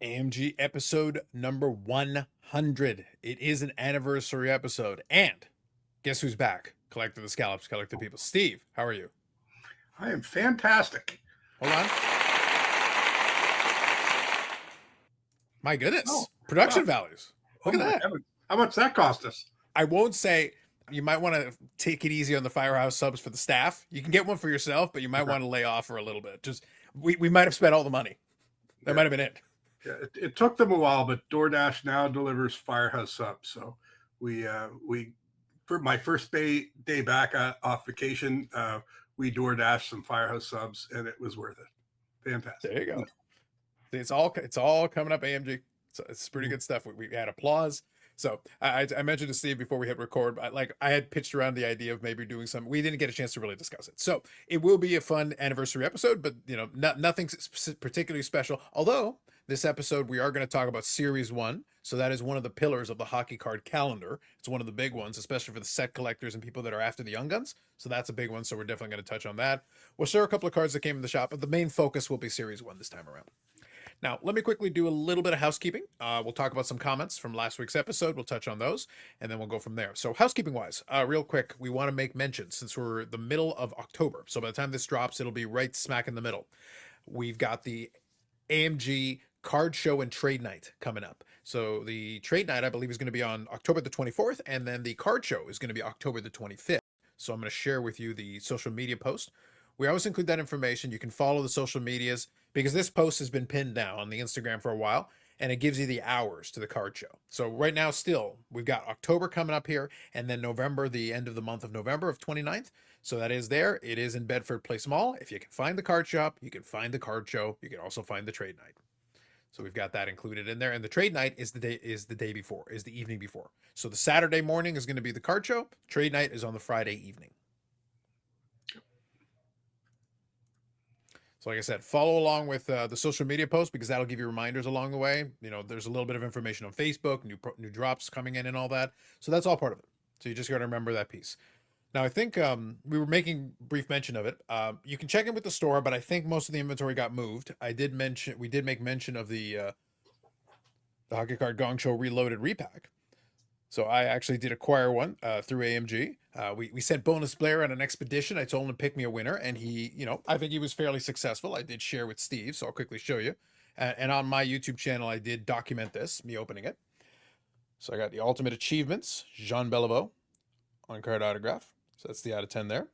AMG episode number 100. It is an anniversary episode. And guess who's back? Collector the Scallops, Collector People. Steve, how are you? I am fantastic. Hold on. My goodness. Oh, Production wow. values. Look at that. Heavens. How much that cost us? I won't say you might want to take it easy on the Firehouse subs for the staff. You can get one for yourself, but you might want to lay off for a little bit. Just we might have spent all the money. That might have been it. Yeah, it took them a while, but DoorDash now delivers Firehouse subs. So we for my first day back off vacation, we DoorDashed some Firehouse subs, and it was worth it. Fantastic. There you go. It's all coming up AMG. So it's pretty good stuff. We had applause. So I mentioned to Steve before we hit record, I had pitched around the idea of maybe doing some. We didn't get a chance to really discuss it. So it will be a fun anniversary episode, but nothing particularly special. Although this episode we are going to talk about Series 1. So that is one of the pillars of the hockey card calendar. It's one of the big ones, especially for the set collectors and people that are after the young guns. So that's a big one. So we're definitely going to touch on that. We'll share a couple of cards that came in the shop, but the main focus will be Series 1 this time around. Now, let me quickly do a little bit of housekeeping. We'll talk about some comments from last week's episode. We'll touch on those, and then we'll go from there. So housekeeping-wise, real quick, we want to make mention, since we're the middle of October, so by the time this drops, it'll be right smack in the middle. We've got the AMG Card Show and Trade Night coming up. So the Trade Night, I believe, is going to be on October the 24th, and then the Card Show is going to be October the 25th. So I'm going to share with you the social media post. We always include that information. You can follow the social medias because this post has been pinned down on the Instagram for a while, and it gives you the hours to the card show. So right now, still, we've got October coming up here, and then November, the end of the month of November of 29th. So that is there. It is in Bedford Place Mall. If you can find the card shop, you can find the card show. You can also find the trade night. So we've got that included in there. And the trade night is the evening before. So the Saturday morning is going to be the card show. Trade night is on the Friday evening. So like I said, follow along with the social media posts because that'll give you reminders along the way. There's a little bit of information on Facebook, new drops coming in and all that. So that's all part of it. So you just got to remember that piece. Now, I think we were making brief mention of it. You can check in with the store, but I think most of the inventory got moved. We did make mention of the Hockey Card Gong Show Reloaded repack. So I actually did acquire one through AMG. We sent Bonus Blair on an expedition. I told him to pick me a winner, and he, I think he was fairly successful. I did share with Steve, so I'll quickly show you. And on my YouTube channel, I did document this, me opening it. So I got the Ultimate Achievements, Jean Beliveau, on-card autograph. So that's the out of 10 there.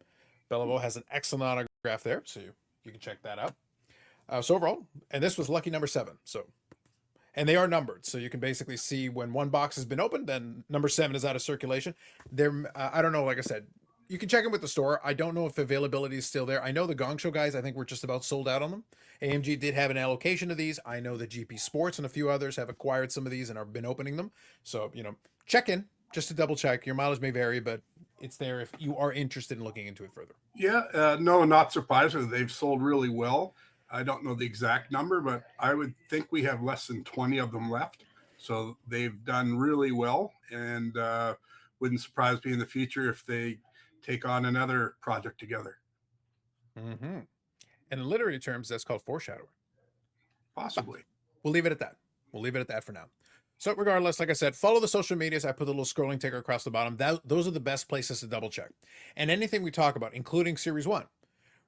Beliveau has an excellent autograph there, so you can check that out. So overall, and this was lucky number 7, so... And they are numbered, so you can basically see when one box has been opened, then number 7 is out of circulation. I don't know, like I said, you can check in with the store. I don't know if availability is still there. I know the Gong Show guys, I think we're just about sold out on them. AMG did have an allocation of these. I know that GP Sports and a few others have acquired some of these and have been opening them. So, check in just to double check. Your mileage may vary, but it's there if you are interested in looking into it further. Yeah, no, not surprisingly. They've sold really well. I don't know the exact number, but I would think we have less than 20 of them left. So they've done really well, and wouldn't surprise me in the future if they take on another project together. Mm-hmm. In literary terms, that's called foreshadowing. Possibly. But we'll leave it at that. We'll leave it at that for now. So regardless, like I said, follow the social medias. I put a little scrolling ticker across the bottom. Those are the best places to double check. And anything we talk about, including Series 1,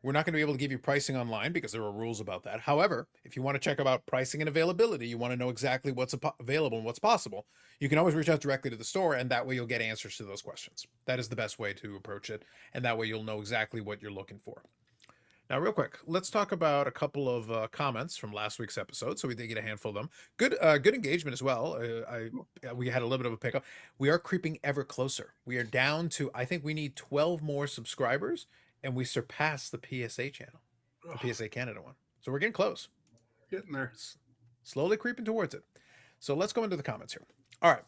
we're not going to be able to give you pricing online because there are rules about that. However, if you want to check about pricing and availability, you want to know exactly what's available and what's possible, you can always reach out directly to the store, and that way you'll get answers to those questions. That is the best way to approach it, and that way you'll know exactly what you're looking for. Now, real quick, let's talk about a couple of comments from last week's episode. So we did get a handful of them. Good engagement as well. We had a little bit of a pickup. We are creeping ever closer. We are down to, I think we need 12 more subscribers, and we surpassed the PSA channel, the PSA Canada one. So we're getting close. Getting there. Slowly creeping towards it. So let's go into the comments here. All right.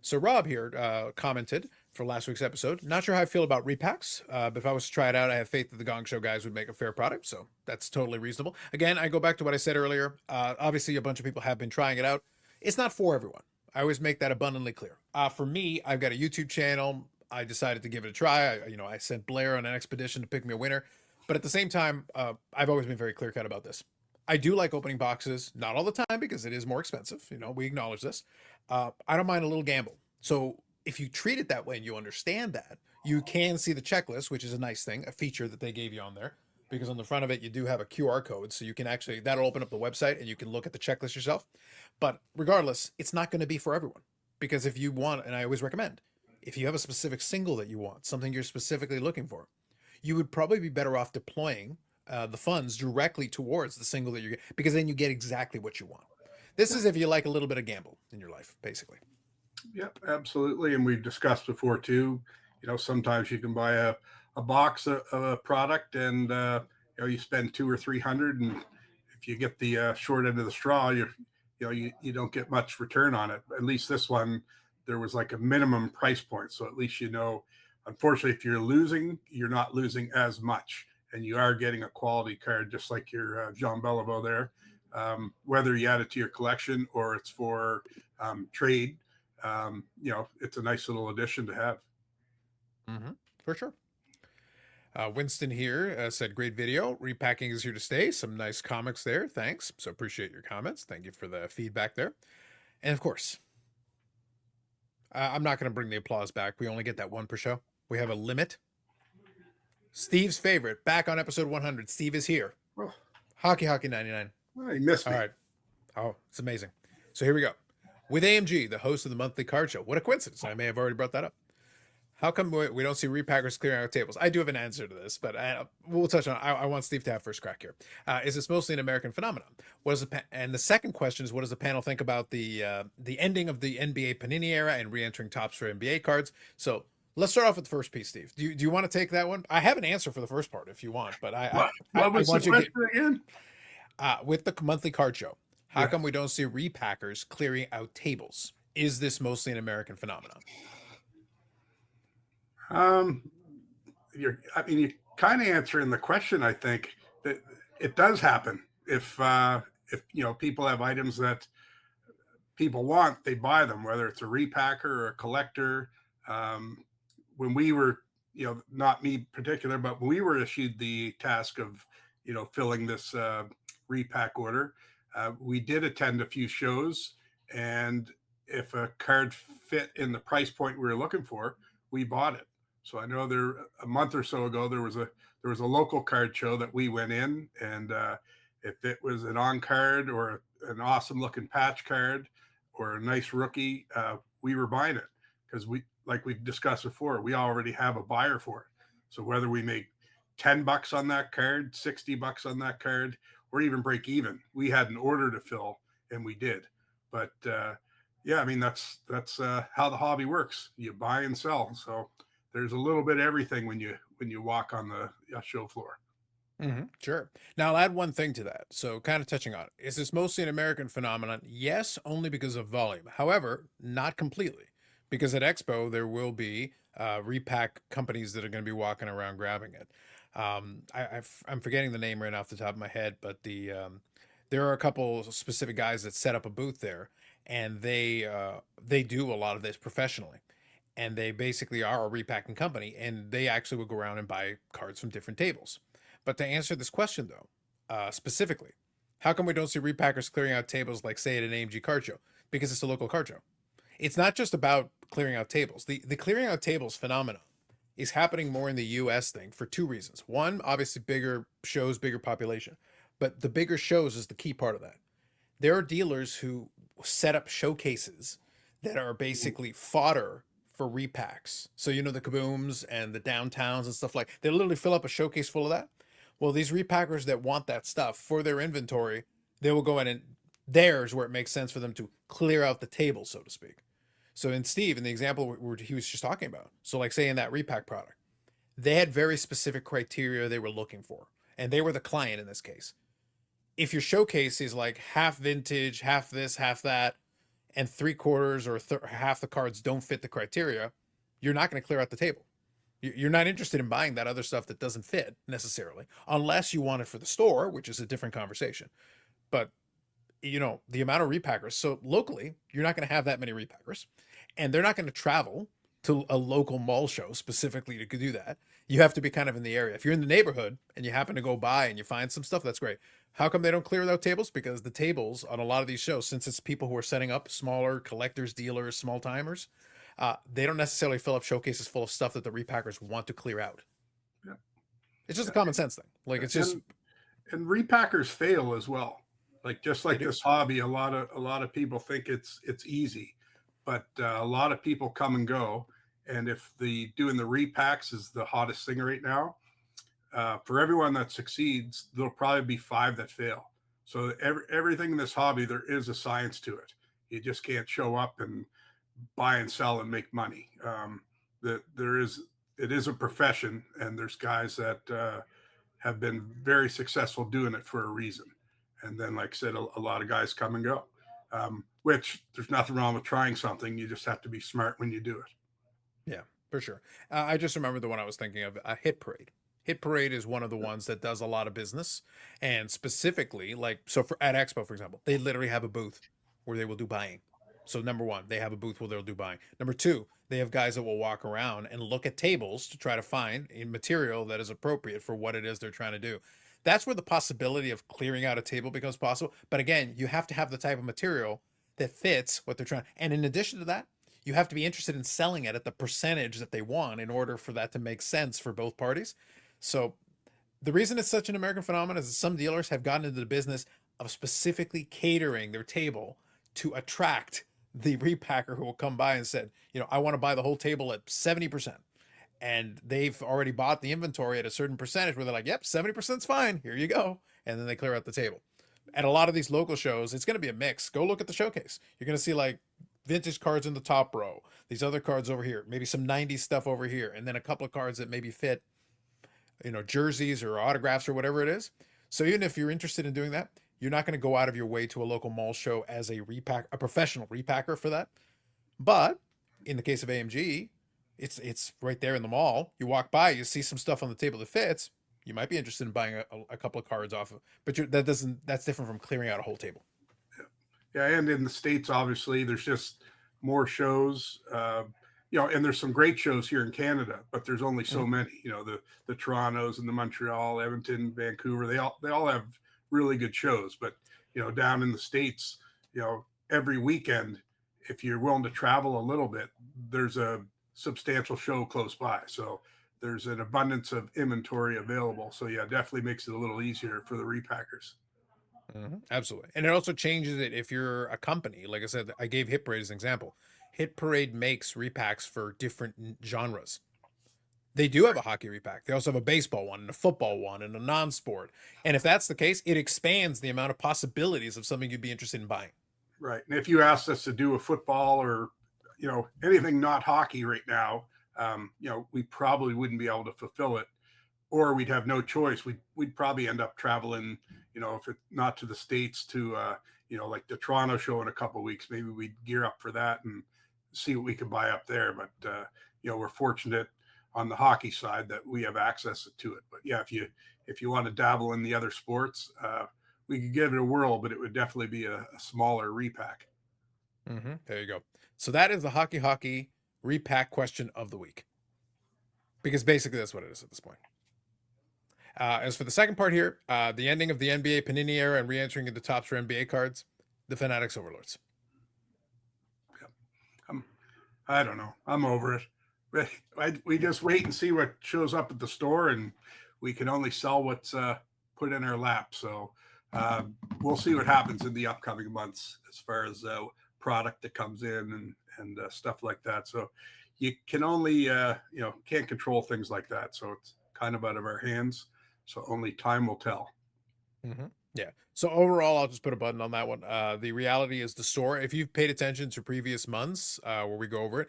So Rob here commented for last week's episode. Not sure how I feel about repacks, but if I was to try it out, I have faith that the Gong Show guys would make a fair product. So that's totally reasonable. Again, I go back to what I said earlier. Obviously, a bunch of people have been trying it out. It's not for everyone. I always make that abundantly clear. For me, I've got a YouTube channel. I decided to give it a try. I sent Blair on an expedition to pick me a winner. But at the same time, I've always been very clear-cut about this. I do like opening boxes, not all the time because it is more expensive. You know, we acknowledge this. I don't mind a little gamble. So if you treat it that way and you understand that, you can see the checklist, which is a nice thing, a feature that they gave you on there. Because on the front of it, you do have a QR code. So you can actually, that'll open up the website and you can look at the checklist yourself. But regardless, it's not going to be for everyone. Because if you want, and I always recommend, if you have a specific single that you want, something you're specifically looking for, you would probably be better off deploying the funds directly towards the single that you get, because then you get exactly what you want. This is if you like a little bit of gamble in your life, basically. Yep, absolutely. And we've discussed before too. Sometimes you can buy a box of a product, and you spend 200 or 300, and if you get the short end of the straw, you don't get much return on it. At least this one, there was like a minimum price point, so at least Unfortunately, if you're losing, you're not losing as much, and you are getting a quality card, just like your Jean Beliveau there. Whether you add it to your collection or it's for trade, it's a nice little addition to have. Mm-hmm. For sure. Winston here said, great video. Repacking is here to stay. Some nice comics there. Thanks. So appreciate your comments. Thank you for the feedback there. And of course, I'm not going to bring the applause back. We only get that one per show. We have a limit. Steve's favorite, back on episode 100. Steve is here. Oh, Hockey 99. well, you missed me. All right. Oh, it's amazing. So here we go. With AMG, the host of the monthly card show. What a coincidence. I may have already brought that up. How come we don't see repackers clearing out tables? I do have an answer to this, but we'll touch on it. I want Steve to have first crack here. Is this mostly an American phenomenon? And the second question is, what does the panel think about the ending of the NBA Panini era and re-entering tops for NBA cards? So let's start off with the first piece, Steve. Do you want to take that one? I have an answer for the first part if you want, but what was the question again? With the monthly card show, how come we don't see repackers clearing out tables? Is this mostly an American phenomenon? You're kind of answering the question. I think that it does happen. If people have items that people want, they buy them, whether it's a repacker or a collector. When we were, not me particular, but when we were issued the task of, filling this repack order, we did attend a few shows, and if a card fit in the price point we were looking for, we bought it. So I know a month or so ago, there was a local card show that we went in, and if it was an on card or an awesome looking patch card or a nice rookie, we were buying it because like we've discussed before, we already have a buyer for it. So whether we make $10 on that card, $60 on that card, or even break even, we had an order to fill, and we did. But that's how the hobby works. You buy and sell. So there's a little bit of everything when you walk on the show floor. Mm-hmm, sure. Now I'll add one thing to that. So kind of touching on it. Is this mostly an American phenomenon? Yes, only because of volume. However, not completely. Because at Expo, there will be repack companies that are going to be walking around grabbing it. I'm forgetting the name right off the top of my head, but there are a couple specific guys that set up a booth there, and they do a lot of this professionally. And they basically are a repacking company, and they actually will go around and buy cards from different tables. But to answer this question, though, specifically, how come we don't see repackers clearing out tables like, say, at an AMG card show? Because it's a local card show. It's not just about clearing out tables. The clearing out tables phenomenon is happening more in the U.S. thing for two reasons. One, obviously, bigger shows, bigger population. But the bigger shows is the key part of that. There are dealers who set up showcases that are basically fodder for repacks. So, the kabooms and the downtowns and stuff like, they literally fill up a showcase full of that. Well, these repackers that want that stuff for their inventory, they will go in, and there's where it makes sense for them to clear out the table, so to speak. So in the example he was just talking about, so like say in that repack product, they had very specific criteria they were looking for, and they were the client in this case. If your showcase is like half vintage, half this, half that, and 3/4 or half the cards don't fit the criteria, you're not going to clear out the table. You're not interested in buying that other stuff that doesn't fit necessarily, unless you want it for the store, which is a different conversation. But the amount of repackers. So locally, you're not going to have that many repackers, and they're not going to travel to a local mall show specifically to do that. You have to be kind of in the area. If you're in the neighborhood and you happen to go by and you find some stuff, that's great. How come they don't clear out tables? Because the tables on a lot of these shows, since it's people who are setting up smaller collectors, dealers, small timers, they don't necessarily fill up showcases full of stuff that the repackers want to clear out. Yeah. It's just a common sense thing. Like it's just and repackers fail as well. Like just like this hobby, a lot of people think it's easy, but a lot of people come and go. And if the doing the repacks is the hottest thing right now, for everyone that succeeds, there'll probably be 5 that fail. So everything in this hobby, there is a science to it. You just can't show up and buy and sell and make money. It is a profession, and there's guys that have been very successful doing it for a reason. And then, like I said, a lot of guys come and go, which there's nothing wrong with trying something. You just have to be smart when you do it. Yeah, for sure. I just remember the one I was thinking of, Hit Parade. Hit Parade is one of the ones that does a lot of business, and specifically, like, so for at Expo, for example, they literally have a booth where they will do buying. So number one, they have a booth where they'll do buying. Number two, they have guys that will walk around and look at tables to try to find a material that is appropriate for what it is they're trying to do. That's where the possibility of clearing out a table becomes possible. But again, you have to have the type of material that fits what they're trying. And in addition to that, you have to be interested in selling it at the percentage that they want in order for that to make sense for both parties. So the reason it's such an American phenomenon is that some dealers have gotten into the business of specifically catering their table to attract the repacker who will come by and said, I want to buy the whole table at 70%. And they've already bought the inventory at a certain percentage where they're like, yep, 70% is fine. Here you go. And then they clear out the table. At a lot of these local shows, it's going to be a mix. Go look at the showcase. You're going to see like vintage cards in the top row, these other cards over here, maybe some 90s stuff over here, and then a couple of cards that maybe fit, jerseys or autographs or whatever it is. So even if you're interested in doing that, you're not going to go out of your way to a local mall show as a professional repacker for that. But in the case of AMG, it's right there in the mall. You walk by, you see some stuff on the table that fits. You might be interested in buying a couple of cards off of, but that's different from clearing out a whole table. Yeah, and in the States, obviously, there's just more shows. And there's some great shows here in Canada, but there's only so many. The Torontos and the Montreal, Edmonton, Vancouver. They all have really good shows. But down in the States, every weekend, if you're willing to travel a little bit, there's a substantial show close by. So there's an abundance of inventory available. So yeah, definitely makes it a little easier for the repackers. Absolutely. And it also changes it if you're a company. Like I said, I gave Hit Parade as an example. Hit Parade makes repacks for different genres. They do have a hockey repack. They also have a baseball one and a football one and a non-sport. And if that's the case, it expands the amount of possibilities of something you'd be interested in buying. Right. And if you asked us to do a football or, anything not hockey right now, we probably wouldn't be able to fulfill it, or we'd have no choice. We'd probably end up traveling, if it's not to the States, to, like the Toronto show in a couple of weeks. Maybe we'd gear up for that and see what we can buy up there. But, we're fortunate on the hockey side that we have access to it. But yeah, if you want to dabble in the other sports, we could give it a whirl, but it would definitely be a smaller repack. There you go. So that is the hockey repack question of the week, because basically that's what it is at this point. As for the second part here, the ending of the NBA Panini era and re-entering into tops for NBA cards, the Fanatics Overlords. I don't know. I'm over it. We just wait and see what shows up at the store, and we can only sell what's put in our lap. So we'll see what happens in the upcoming months as far as product that comes in and stuff like that. So you can only, can't control things like that. So it's kind of out of our hands. So only time will tell. Yeah. So overall, I'll just put a button on that one. The reality is the store, if you've paid attention to previous months where we go over it,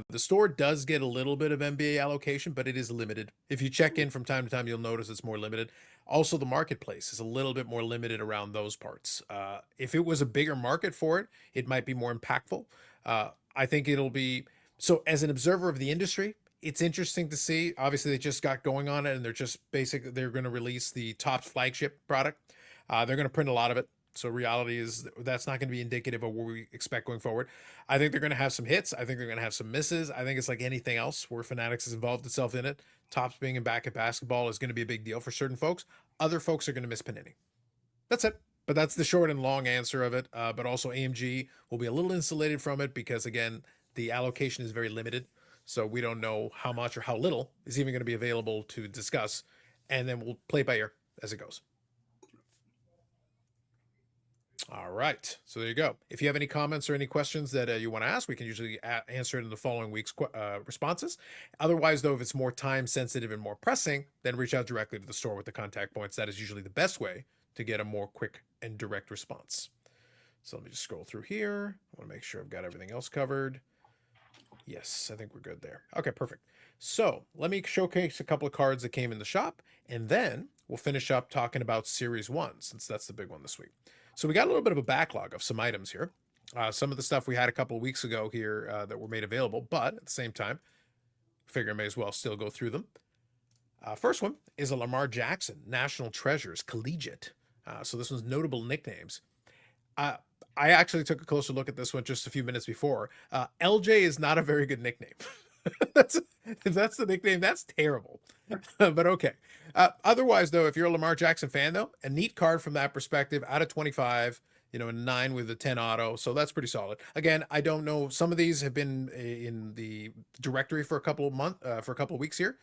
the store does get a little bit of NBA allocation, but it is limited. If you check in from time to time, you'll notice it's more limited. Also, the marketplace is a little bit more limited around those parts. If it was a bigger market for it, it might be more impactful. I think it'll be, so as an observer of the industry, it's interesting to see. Obviously, they just got going on it, and they're going to release the Topps flagship product. They're going to print a lot of it. So reality is that's not going to be indicative of what we expect going forward. I think they're going to have some hits. I think they're going to have some misses. I think it's like anything else where Fanatics has involved itself in it. Tops being in back at basketball is going to be a big deal for certain folks. Other folks are going to miss Panini. That's it. But that's the short and long answer of it. But also AMG will be a little insulated from it because, again, the allocation is very limited. So we don't know how much or how little is even going to be available to discuss. And then we'll play by ear as it goes. All right. So there you go. If you have any comments or any questions that you want to ask, we can usually answer it in the following week's responses. Otherwise, though, if it's more time sensitive and more pressing, then reach out directly to the store with the contact points. That is usually the best way to get a more quick and direct response. So let me just scroll through here. I want to make sure I've got everything else covered. Yes, I think we're good there. Okay, perfect. So let me showcase a couple of cards that came in the shop, and then we'll finish up talking about Series 1, since that's the big one this week. So we got a little bit of a backlog of some items here. Some of the stuff we had a couple of weeks ago here that were made available, but at the same time, figure I may as well still go through them. First one is a Lamar Jackson National Treasures Collegiate. So this one's notable nicknames. I actually took a closer look at this one just a few minutes before. LJ is not a very good nickname. If that's the nickname, that's terrible. But okay. Otherwise, though, if you're a Lamar Jackson fan, though, a neat card from that perspective, out of 25, a 9 with a 10 auto. So that's pretty solid. Again, I don't know. Some of these have been in the directory for a couple of weeks here.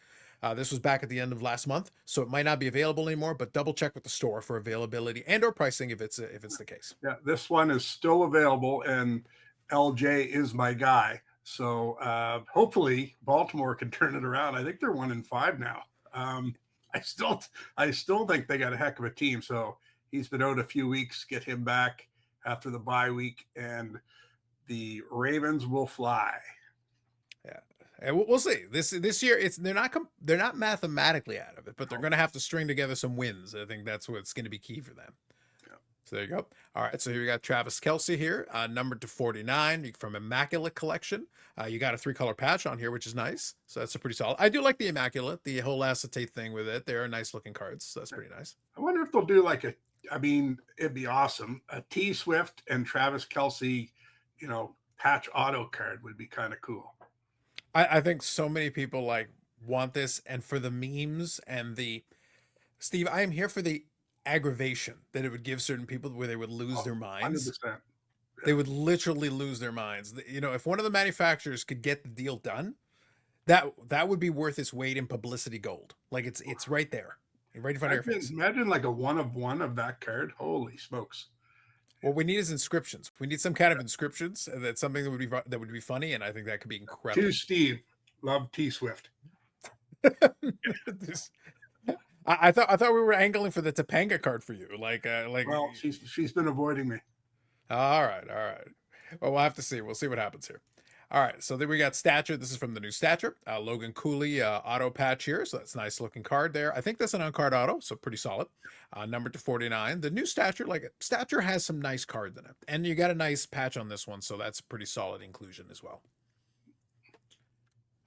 This was back at the end of last month, so it might not be available anymore, but double check with the store for availability and or pricing if it's the case. Yeah, this one is still available, and LJ is my guy. So hopefully Baltimore can turn it around. I think they're 1-5 now. I still think they got a heck of a team. So he's been out a few weeks. Get him back after the bye week, and the Ravens will fly. Yeah, and we'll see. This year, they're not mathematically out of it, but they're going to have to string together some wins. I think that's what's going to be key for them. So there you go. All right, so here we got Travis Kelce here, numbered to 49 from Immaculate Collection. You got a 3-color patch on here, which is nice. So that's a pretty solid. I do like the Immaculate, the whole acetate thing with it. They're nice looking cards, so that's pretty nice. I wonder if they'll do it'd be awesome. A T Swift and Travis Kelce, patch auto card would be kind of cool. I think so many people want this, and for the memes and Steve, I am here for the aggravation that it would give certain people where they would lose their minds. 100%. Yeah. They would literally lose their minds. If one of the manufacturers could get the deal done, that would be worth its weight in publicity gold. Like it's right there, right in front of your face. Imagine like a 1 of 1 of that card. Holy smokes! What we need is inscriptions. We need some kind of inscriptions. That's something that would be funny, and I think that could be incredible. To Steve, love T Swift. I thought we were angling for the Topanga card for you. Well, she's been avoiding me. All right. Well, we'll have to see. We'll see what happens here. All right. So then we got Stature. This is from the new Stature. Logan Cooley auto patch here. So that's a nice looking card there. I think that's an on-card auto, so pretty solid. Numbered to 49. The new Stature, Stature has some nice cards in it. And you got a nice patch on this one, so that's a pretty solid inclusion as well.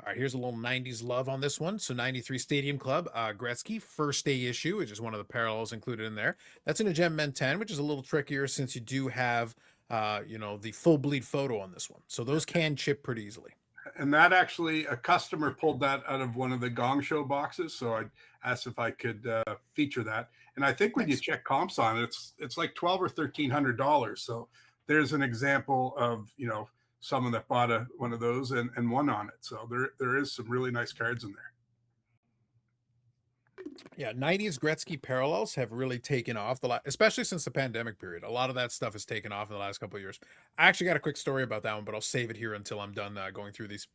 All right, here's a little 90s love on this one. So 93 Stadium Club, Gretzky, first day issue, which is one of the parallels included in there. That's in a Gem Men 10, which is a little trickier since you do have, the full bleed photo on this one. So those can chip pretty easily. And that actually, a customer pulled that out of one of the Gong Show boxes. So I asked if I could feature that. And I think when you check comps on it, it's like $1,200 or $1,300. So there's an example of, someone that bought one of those and won on it. So there is some really nice cards in there. Yeah, 90s Gretzky parallels have really taken off especially since the pandemic period. A lot of that stuff has taken off in the last couple of years. I actually got a quick story about that one, but I'll save it here until I'm done going through these.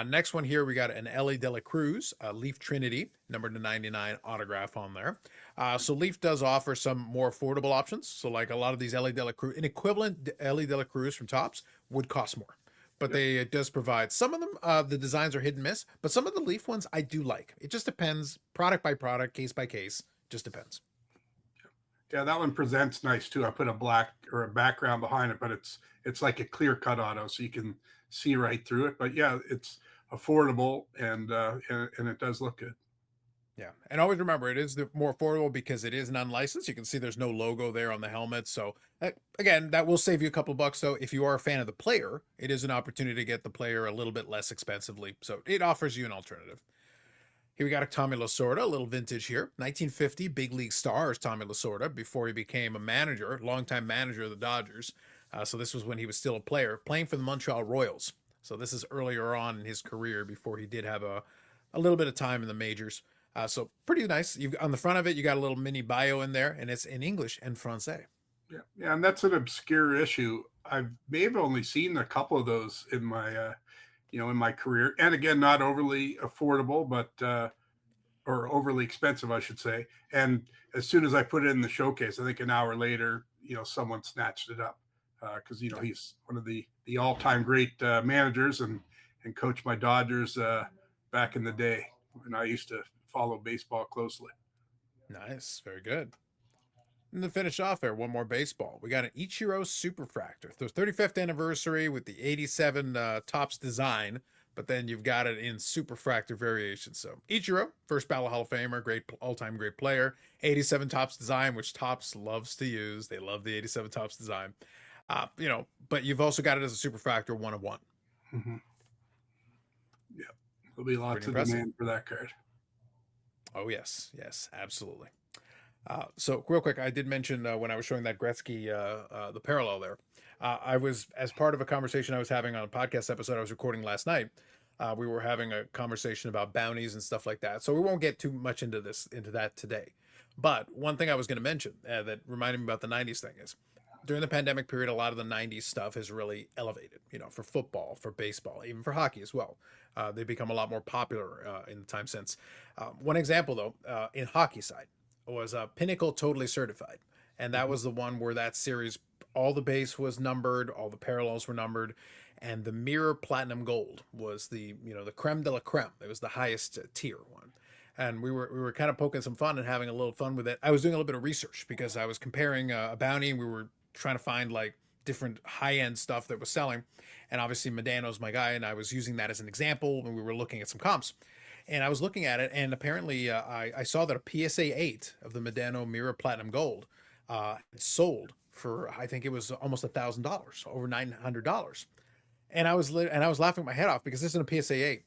Next one here, we got an Ellie De La Cruz, Leaf Trinity, numbered to 99 autograph on there. So Leaf does offer some more affordable options. So like a lot of these Ellie De La Cruz, an equivalent Ellie De La Cruz from Topps would cost more. But it does provide some of them. The designs are hit and miss, but some of the Leaf ones I do like. It just depends, product by product, case by case. Just depends. Yeah, that one presents nice too. I put a black or a background behind it, but it's like a clear cut auto, so you can see right through it. But yeah, it's affordable and it does look good. Yeah, and always remember it is the more affordable because it is an unlicensed. You can see there's no logo there on the helmet, so again, that will save you a couple bucks. Though, if you are a fan of the player, it is an opportunity to get the player a little bit less expensively. So it offers you an alternative. Here we got a Tommy Lasorda, a little vintage here. 1950 big league stars Tommy Lasorda before he became a manager, longtime manager of the Dodgers. So this was when he was still a player, playing for the Montreal Royals. So this is earlier on in his career before he did have a little bit of time in the majors. So pretty nice. You on the front of it, you got a little mini bio in there, and it's in English and Francais. Yeah, yeah, and that's an obscure issue. I may have only seen a couple of those in my, in my career, and again, not overly affordable, but or overly expensive, I should say. And as soon as I put it in the showcase, I think an hour later, someone snatched it up because he's one of the all-time great managers and coached my Dodgers back in the day when I used to follow baseball closely. Nice, very good. And to finish off here, one more baseball. We got an Ichiro Superfractor. The 35th anniversary with the 87 Topps design, but then you've got it in Superfractor variation. So Ichiro, first ballot Hall of Famer, great all-time great player. 87 Topps design, which Topps loves to use. They love the 87 Topps design. But you've also got it as a Superfractor 1 of 1. Mm-hmm. Yeah, there'll be lots of demand for that card. Oh yes, yes, absolutely. So real quick, I did mention when I was showing that Gretzky, the parallel there, I was, as part of a conversation I was having on a podcast episode I was recording last night, we were having a conversation about bounties and stuff like that. So we won't get too much into that today. But one thing I was going to mention that reminded me about the 90s thing is during the pandemic period, a lot of the 90s stuff has really elevated, for football, for baseball, even for hockey as well. They've become a lot more popular in the time since. One example, though, in hockey side, was Pinnacle Totally Certified. And that was the one where that series, all the base was numbered, all the parallels were numbered, and the Mirror Platinum Gold was the creme de la creme. It was the highest tier one. And we were kind of poking some fun and having a little fun with it. I was doing a little bit of research because I was comparing a bounty, and we were trying to find like different high-end stuff that was selling. And obviously Medano's my guy, and I was using that as an example when we were looking at some comps. And I was looking at it, and apparently I saw that a PSA 8 of the Medano Mirror Platinum Gold sold for, I think it was almost $1,000, over $900. And I was laughing my head off because this is a PSA 8.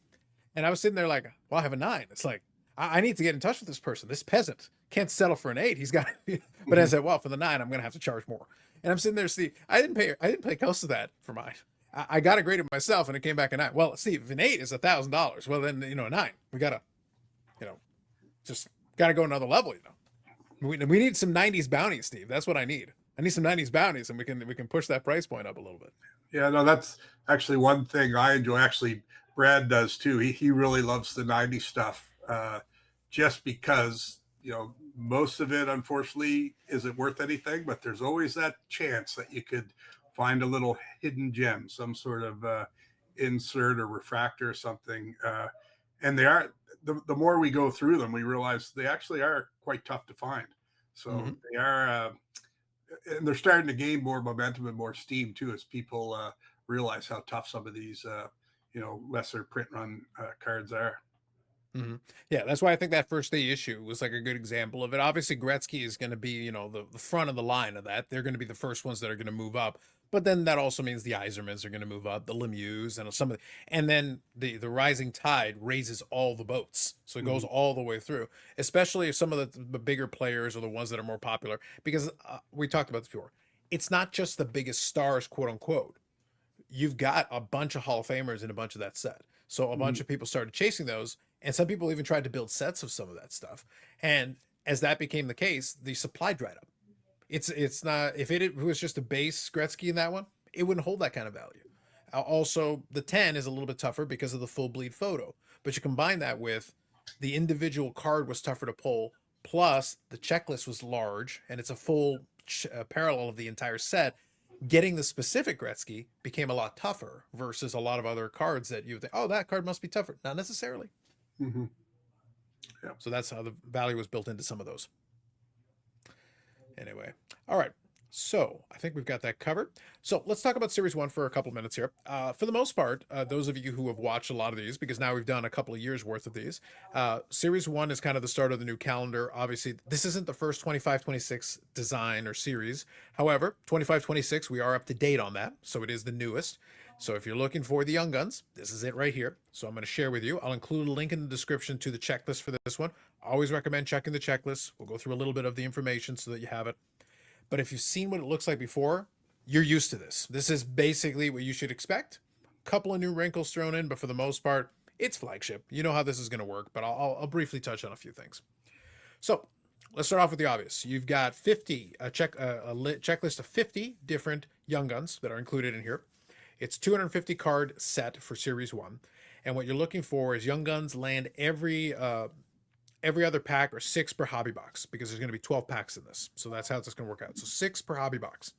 And I was sitting there like, well, I have a 9. It's like, I need to get in touch with this person. This peasant can't settle for an 8. He's got, but I said, well, for the 9, I'm going to have to charge more. And I'm sitting there, Steve, I didn't pay close to that for mine. I got it graded myself, and it came back a 9. Well, Steve, if an 8 is $1,000, well then a 9. We gotta, just gotta go another level. We need some 90s bounties, Steve. That's what I need. I need some 90s bounties, and we can push that price point up a little bit. Yeah, no, that's actually one thing I enjoy. Actually, Brad does too. He really loves the 90s stuff, just because most of it, unfortunately, isn't worth anything. But there's always that chance that you could find a little hidden gem, some sort of insert or refractor or something. And they are, the more we go through them, we realize they actually are quite tough to find. So they are, and they're starting to gain more momentum and more steam too, as people realize how tough some of these, lesser print run cards are. Mm-hmm. Yeah, that's why I think that first day issue was like a good example of it. Obviously, Gretzky is going to be, the front of the line of that. They're going to be the first ones that are going to move up. But then that also means the Yzermans are going to move up, the Lemieux, and some of and then the rising tide raises all the boats. So it goes all the way through, especially if some of the bigger players are the ones that are more popular. Because we talked about this before. It's not just the biggest stars, quote unquote. You've got a bunch of Hall of Famers in a bunch of that set. So a bunch of people started chasing those. And some people even tried to build sets of some of that stuff. And as that became the case, the supply dried up. It's not, if it was just a base Gretzky in that one, it wouldn't hold that kind of value. Also, the 10 is a little bit tougher because of the full bleed photo. But you combine that with the individual card was tougher to pull, plus the checklist was large, and it's a full parallel of the entire set. Getting the specific Gretzky became a lot tougher versus a lot of other cards that you would think, oh, that card must be tougher. Not necessarily. Mm-hmm. Yeah. So that's how the value was built into some of those. Anyway, all right. So I think we've got that covered. So let's talk about Series 1 for a couple minutes here. For the most part, those of you who have watched a lot of these, because now we've done a couple of years worth of these, Series 1 is kind of the start of the new calendar. Obviously, this isn't the first 25-26 design or series. However, 25-26, we are up to date on that. So it is the newest. So if you're looking for the Young Guns, this is it right here. So I'm going to share with you. I'll include a link in the description to the checklist for this one. Always recommend checking the checklist. We'll go through a little bit of the information so that you have it. But if you've seen what it looks like before, you're used to this. This is basically what you should expect. A couple of new wrinkles thrown in, but for the most part, it's flagship. You know how this is going to work, but I'll briefly touch on a few things. So let's start off with the obvious. You've got 50, a checklist of 50 different Young Guns that are included in here. It's 250 card set for Series 1. And what you're looking for is Young Guns land every other pack or 6 per hobby box, because there's going to be 12 packs in this. So that's how it's going to work out. So 6 per hobby box.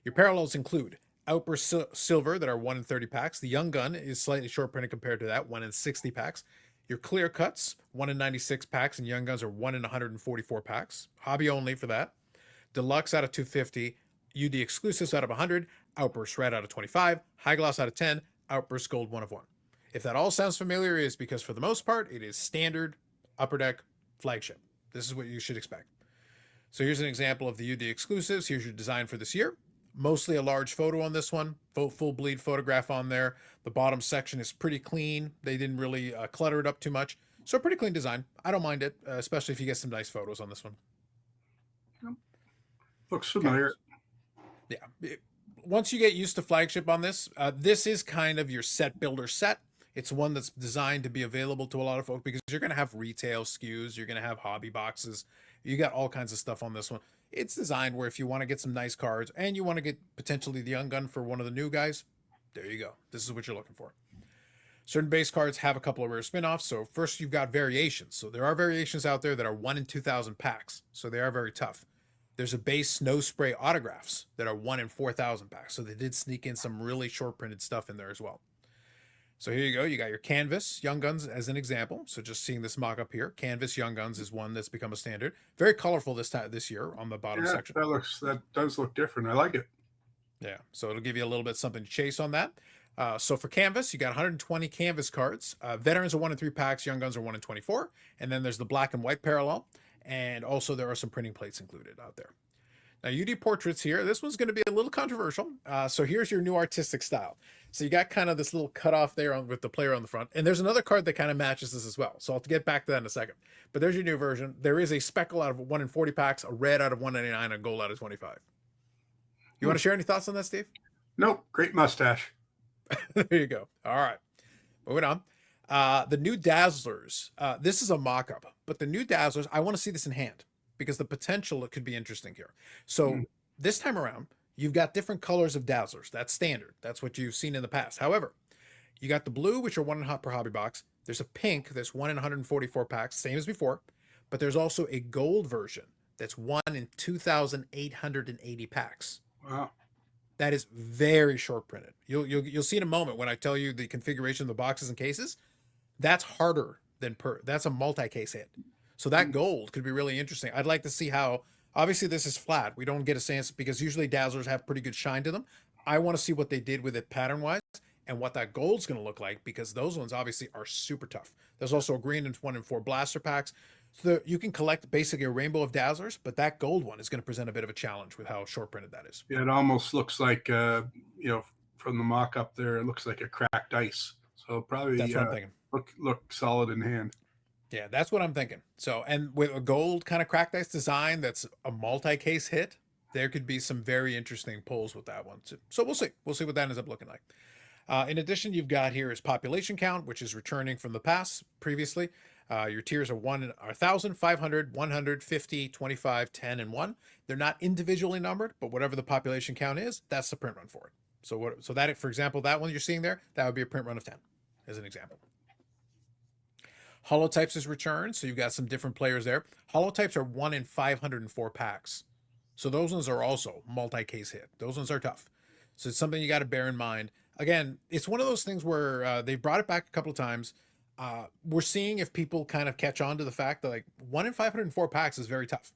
Your parallels include Outburst Silver that are 1 in 30 packs. The Young Gun is slightly short printed compared to that, 1 in 60 packs. Your Clear Cuts, 1 in 96 packs, and Young Guns are 1 in 144 packs. Hobby only for that. Deluxe out of 250. UD Exclusives out of 100. Outburst Red out of 25. High Gloss out of 10. Outburst Gold 1 of 1. If that all sounds familiar, it is because for the most part, it is standard Upper Deck flagship. This is what you should expect. So here's an example of the UD exclusives. Here's your design for this year. Mostly a large photo on this one. Full bleed photograph on there. The bottom section is pretty clean. They didn't really clutter it up too much. So pretty clean design. I don't mind it, especially if you get some nice photos on this one. Looks familiar. Yeah. Once you get used to flagship on this, this is kind of your set builder set. It's one that's designed to be available to a lot of folks because you're going to have retail SKUs, you're going to have hobby boxes, you got all kinds of stuff on this one. It's designed where if you want to get some nice cards and you want to get potentially the Young Gun for one of the new guys, there you go. This is what you're looking for. Certain base cards have a couple of rare spin-offs. So first you've got variations. So there are variations out there that are 1 in 2,000 packs. So they are very tough. There's a base Snow Spray autographs that are 1 in 4,000 packs. So they did sneak in some really short printed stuff in there as well. So here you go. You got your Canvas Young Guns as an example. So just seeing this mock-up here, Canvas Young Guns is one that's become a standard. Very colorful this year on the bottom section. That does look different. I like it. Yeah. So it'll give you a little bit something to chase on that. So for Canvas, you got 120 Canvas cards. Veterans are 1 in 3 packs. Young Guns are 1 in 24. And then there's the black and white parallel. And also there are some printing plates included out there. Now, UD Portraits here, this one's going to be a little controversial. So here's your new artistic style. So you got kind of this little cutoff there with the player on the front. And there's another card that kind of matches this as well. So I'll get back to that in a second. But there's your new version. There is a speckle out of 1 in 40 packs, a red out of 199, and a gold out of 25. You want to share any thoughts on that, Steve? Nope. Great mustache. There you go. All right. Moving on. The new Dazzlers. This is a mock-up. But the new Dazzlers, I want to see this in hand, because the potential it could be interesting here. So this time around, you've got different colors of Dazzlers. That's standard. That's what you've seen in the past. However, you got the blue, which are 1 in per hobby box. There's a pink that's 1 in 144 packs, same as before. But there's also a gold version that's 1 in 2,880 packs. Wow. That is very short printed. You'll see in a moment when I tell you the configuration of the boxes and cases. That's harder than that's a multi-case hit. So that gold could be really interesting. I'd like to see how, obviously this is flat. We don't get a sense because usually Dazzlers have pretty good shine to them. I want to see what they did with it pattern-wise and what that gold's going to look like, because those ones obviously are super tough. There's also a green and 1 in 4 blaster packs. So you can collect basically a rainbow of Dazzlers, but that gold one is going to present a bit of a challenge with how short printed that is. Yeah, it almost looks like, from the mock-up there, it looks like a cracked ice. So probably that's what I'm thinking. Look solid in hand. Yeah, that's what I'm thinking. So, and with a gold kind of cracked ice design that's a multi-case hit, there could be some very interesting pulls with that one. So we'll see. We'll see what that ends up looking like. In addition, you've got here is population count, which is returning from the past previously. Your tiers are 1,000, 500, 100, 50, 25, 10, and 1. They're not individually numbered, but whatever the population count is, that's the print run for it. So that, for example, that one you're seeing there, that would be a print run of 10, as an example. Holotypes is returned, so you've got some different players there. Holotypes are 1 in 504 packs. So those ones are also multi-case hit. Those ones are tough. So it's something you got to bear in mind. Again, it's one of those things where they've brought it back a couple of times. We're seeing if people kind of catch on to the fact that like 1 in 504 packs is very tough.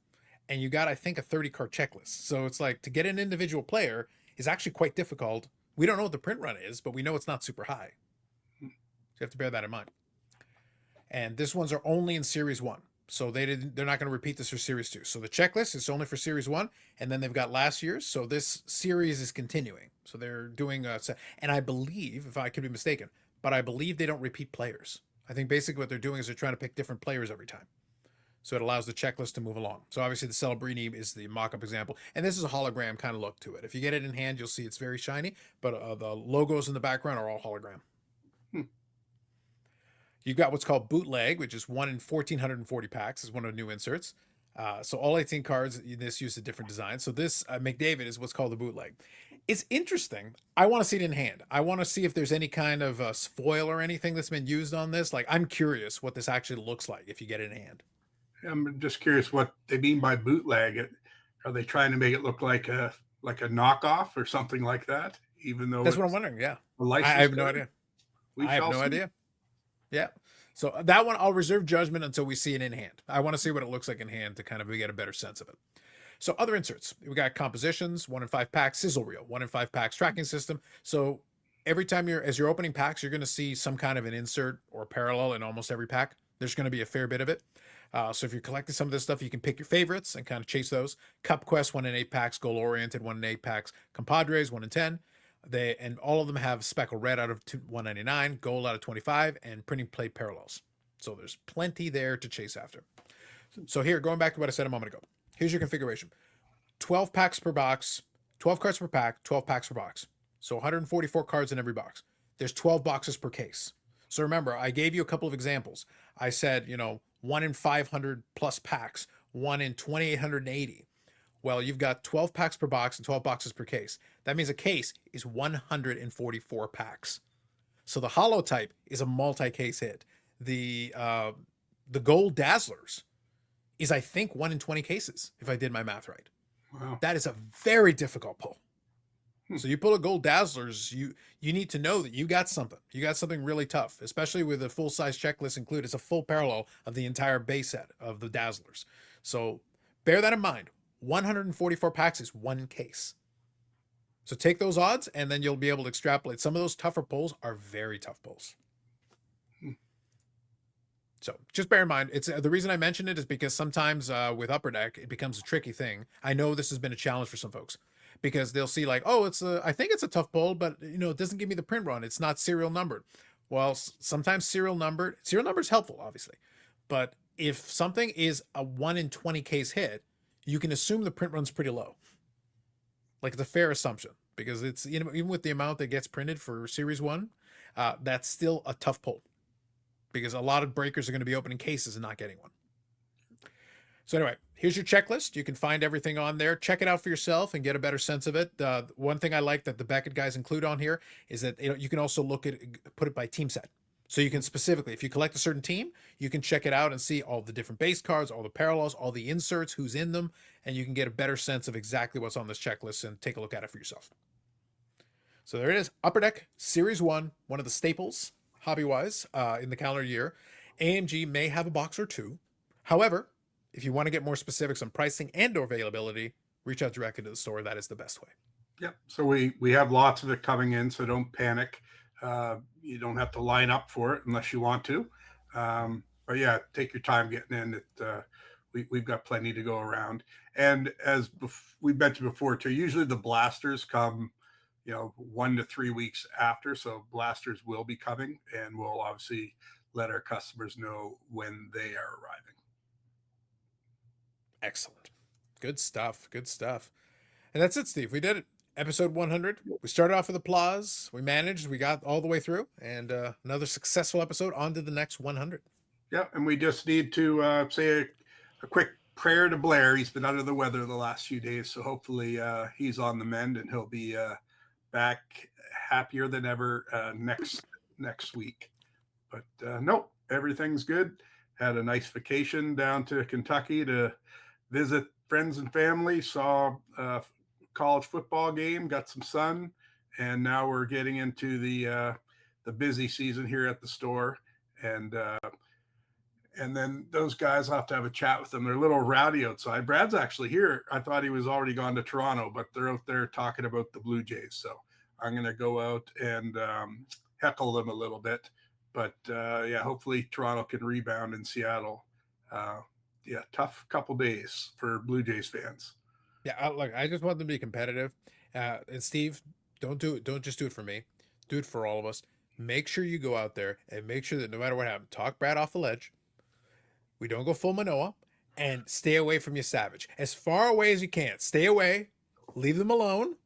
and you got, I think, a 30 card checklist. So it's like to get an individual player is actually quite difficult. We don't know what the print run is, but we know it's not super high. So you have to bear that in mind. And this ones are only in Series 1. So they're not going to repeat this for Series 2. So the checklist is only for Series 1, and then they've got last year's. So this series is continuing. So they're doing and I believe, if I could be mistaken, but I believe they don't repeat players. I think basically what they're doing is they're trying to pick different players every time. So it allows the checklist to move along. So obviously the Celebrini is the mock-up example, and this is a hologram kind of look to it. If you get it in hand, you'll see it's very shiny, but the logos in the background are all hologram. You've got what's called bootleg, which is 1 in 1,440 packs, is one of the new inserts. So all 18 cards, this use a different design. So this McDavid is what's called the bootleg. It's interesting. I want to see it in hand. I want to see if there's any kind of foil or anything that's been used on this. Like, I'm curious what this actually looks like if you get it in hand. I'm just curious what they mean by bootleg. Are they trying to make it look like a knockoff or something like that? Even though that's what I'm wondering. Yeah, I have no idea. I have no idea. Yeah. So that one, I'll reserve judgment until we see it in hand. I want to see what it looks like in hand to kind of get a better sense of it. So other inserts, we got compositions, 1 in 5 packs, sizzle reel, 1 in 5 packs, tracking system. So every time as you're opening packs, you're going to see some kind of an insert or parallel in almost every pack. There's going to be a fair bit of it. So if you're collecting some of this stuff, you can pick your favorites and kind of chase those. Cup Quest, 1 in 8 packs, goal oriented, 1 in 8 packs, compadres, 1 in 10. And all of them have speckle red out of 199, gold out of 25, and printing plate parallels. So there's plenty there to chase after. So here, going back to what I said a moment ago, here's your configuration: 12 packs per box, 12 cards per pack, 12 packs per box. So 144 cards in every box. There's 12 boxes per case. So remember, I gave you a couple of examples. I said, 1 in 500 plus packs, 1 in 2,880. Well, you've got 12 packs per box and 12 boxes per case. That means a case is 144 packs. So the holo type is a multi-case hit. The gold dazzlers is, I think, 1 in 20 cases, if I did my math right. Wow. That is a very difficult pull. So you pull a gold dazzlers, you need to know that you got something. You got something really tough, especially with a full-size checklist included. It's a full parallel of the entire base set of the dazzlers. So bear that in mind. 144 packs is 1 case. So take those odds, and then you'll be able to extrapolate. Some of those tougher pulls are very tough pulls. So just bear in mind, it's the reason I mentioned it is because sometimes with Upper Deck, it becomes a tricky thing. I know this has been a challenge for some folks because they'll see like, oh, I think it's a tough pull, but it doesn't give me the print run. It's not serial numbered. Well, sometimes serial number is helpful, obviously. But if something is a 1 in 20 case hit, you can assume the print run's pretty low. Like, it's a fair assumption because it's, even with the amount that gets printed for Series 1, that's still a tough pull because a lot of breakers are going to be opening cases and not getting one. So anyway, here's your checklist. You can find everything on there. Check it out for yourself and get a better sense of it. One thing I like that the Beckett guys include on here is that you can also put it by team set. So you can specifically, if you collect a certain team, you can check it out and see all the different base cards, all the parallels, all the inserts, who's in them, and you can get a better sense of exactly what's on this checklist and take a look at it for yourself. So there it is. Upper Deck Series 1, one of the staples, hobby-wise, in the calendar year. AMG may have a box or two. However, if you want to get more specifics on pricing and or availability, reach out directly to the store. That is the best way. Yep. So we have lots of it coming in, so don't panic. You don't have to line up for it unless you want to. But yeah, take your time getting in. We've got plenty to go around. And as we mentioned before too, usually the blasters come, 1 to 3 weeks after. So blasters will be coming, and we'll obviously let our customers know when they are arriving. Excellent. Good stuff. Good stuff. And that's it, Steve. We did it. Episode 100. We started off with applause. We managed. We got all the way through. And another successful episode. On to the next 100. Yeah, and we just need to say a quick prayer to Blair. He's been under the weather the last few days, so hopefully he's on the mend and he'll be back happier than ever next week. But nope, everything's good. Had a nice vacation down to Kentucky to visit friends and family. Saw college football game, got some sun, and now we're getting into the busy season here at the store, and And then those guys, I'll have to have a chat with them. They're a little rowdy outside. Brad's actually here. I thought he was already gone to Toronto, but they're out there talking about the Blue Jays. So I'm going to go out and heckle them a little bit. But yeah, hopefully Toronto can rebound in Seattle. Yeah, tough couple days for Blue Jays fans. Yeah, look, I just want them to be competitive. And Steve, don't do it. Don't just do it for me. Do it for all of us. Make sure you go out there and make sure that no matter what happens, talk Brad off the ledge. We don't go full Manoa, and stay away from your Savage as far away as you can. Stay away. Leave them alone.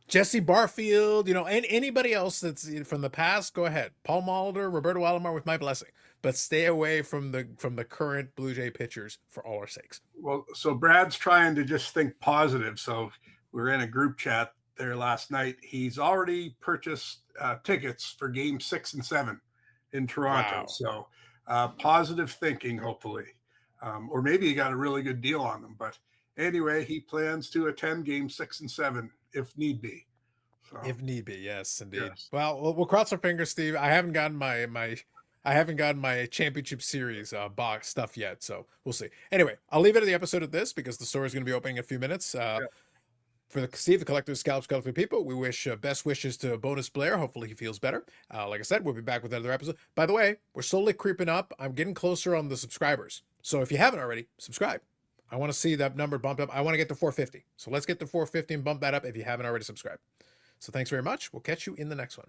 Jesse Barfield, and anybody else that's from the past, go ahead. Paul Molitor, Roberto Alomar, with my blessing, but stay away from the current Blue Jay pitchers for all our sakes. Well, so Brad's trying to just think positive. So we were in a group chat there last night. He's already purchased tickets for Game 6 and 7 in Toronto. Wow. So positive thinking, hopefully, or maybe he got a really good deal on them. But anyway, he plans to attend Game 6 and 7 if need be. So, If need be, yes, indeed. yes. Well, we'll cross our fingers, Steve. I haven't gotten my championship series box stuff yet, so we'll see. Anyway, I'll leave it at the episode of this because the store is going to be opening in a few minutes. For the Steve, the Collector's Scalps, Collector people, we wish best wishes to Bonus Blair. Hopefully he feels better. Like I said, we'll be back with another episode. By the way, we're slowly creeping up. I'm getting closer on the subscribers. So if you haven't already, subscribe. I want to see that number bumped up. I want to get to 450. So let's get to 450 and bump that up if you haven't already subscribed. So thanks very much. We'll catch you in the next one.